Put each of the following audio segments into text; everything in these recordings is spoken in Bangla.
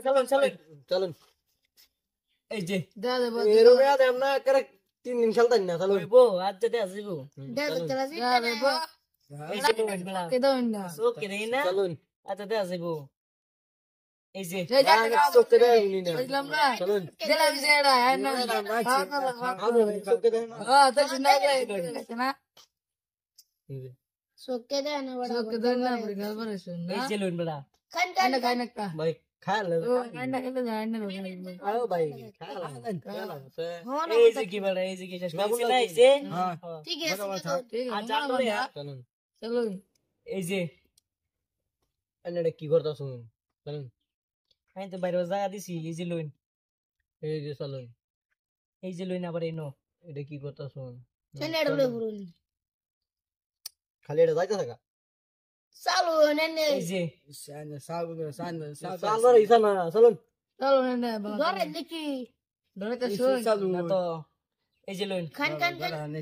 চলুন চলুন চলুন এই যে দেয়া দেব এরকম দেন না করে 3 দিন খেলতেন না চলুন বইবো আজ যেতে আসিব দেয়া দেব এই যে লোন বড়া কে দাও না চোখে দেই না চলুন আজ যেতে আসিব এই যে চোখে দেন না বুঝলাম না চলুন দেলা বিজেড়া হ্যাঁ না চোখে দেন না হ্যাঁ তো শুনা না सोके दे ना बड़ा কে দাও না বড় গাল বড় শুন এই না যে লোন বড়া खान কাইনা কাইনা কা ভাই খালে ও কাইনা খেলে যায় না আও ভাই খালা এই যে কি বড়া এই যে কি শেষ করছি না এই যে ठीक है ঠিক আজ আছে আলো রে চলুন চলো এই যে এনে কি করতা শুনুন চলুন আমি তো বাইরে জায়গা দিছি এই যে লোন এই যে চলুন এই যে লোন আবার এনো এটা কি করতা শুনুন चले डबले बुरुन খালি এটা যাইতা থাকা चालू ने ने এই যে সালবার ইসা না চলুন চলো না दौरे देखी ধরে তো শুন না তো এই যে লোন खान खान खान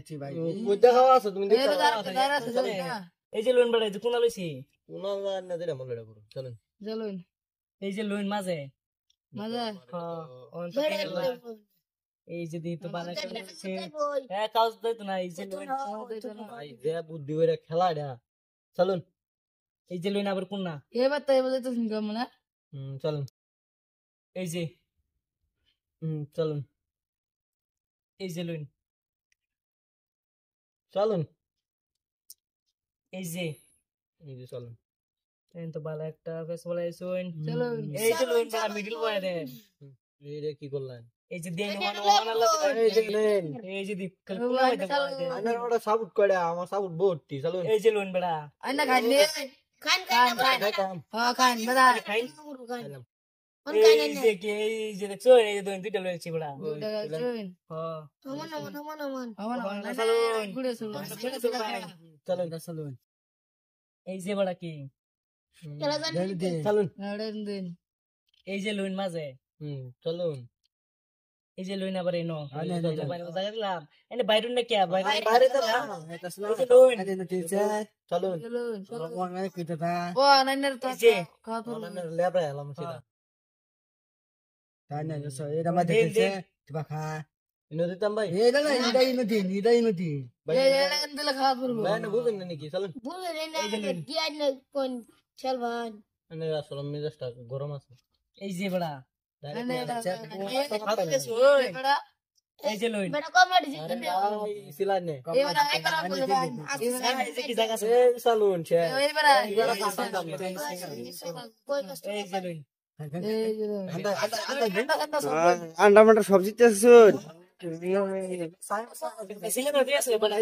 বুদ্ধা খাওয়া আছে তুমি এই দেখতে দাঁড়া দাঁড়া চলো এই যে লোন বড়া এই যে কোনা লইছি উনা না দিরা মনে রাখো চলুন চলো এই যে লোন মাঝে মজা অন তো बड़े কেলা। এই যে দিই তো বানা করছে হ্যাঁ কাজ দেয় তো না এই যে লোন ভাই যে বুদ্ধি করে খেলা এটা চলুন এই যে লোন আবার কোনা এবার তাই বলে তো শুন কেমন না চলুন এই যে চলুন এই যে লোন চলুন এই যে এই যে চলুন এই তো ভালো একটা ফেস বলাইছুন চলো এই যে লোন বড়া মিডল বয় রে এই রে কি করলেন এই যে দেন ওয়ান আল্লাহ এই যে নেন এই যে দি কল্পনা হইতে পারে আনার ওটা সাপোর্ট করে আমার সাপোর্ট ভর্তি চলুন এই যে লোন বড়া আইনা খাই নে खान खान দেখাম হ্যাঁ খাই বড়া খাই खान খেলাম এই যে কি এই যে দেখছো এই যে দুই দুইটা লইছি বড়া শুন হ্যাঁ अमन अमन अमन अमन আমার চলুন গুড়ে শুন চলুন চলুন এই যে বড়া কি चला जाने চলুন নাড়েন দিন এই যে লোন মাঝে চলুন এই যে লোন আবার এনো বাইরে জায়গা দিলাম এনে বাইরে না কে বাইরে বাইরে তো না এই যে লোন চলুন চলো ও নাইনার তো এই যে খাওয়া তো আনার লেবরা এলাম সেটা ইনো দিতাম ভাই এই দিলে খাওয়া করবো ভাই না বুঝেন না নাকি চলুন भूल रे ना दिया ने कौन चल भान আনার আসলে মেজাজটা গরম আছে এই যে বড়া ওই বড়া এই যে লোন बड़ा कॉमेडी আরে ভাই সিলাই নে এই বড়া এই করা বলে ভাই এই যে কি জায়গা আছে এই চলুন ছে এই বড়া कोई कष्ट এই যে লোন এই যে আন্ডা মান্ডা সবজি চাষ সিলেট দিয়ে আছে বড়া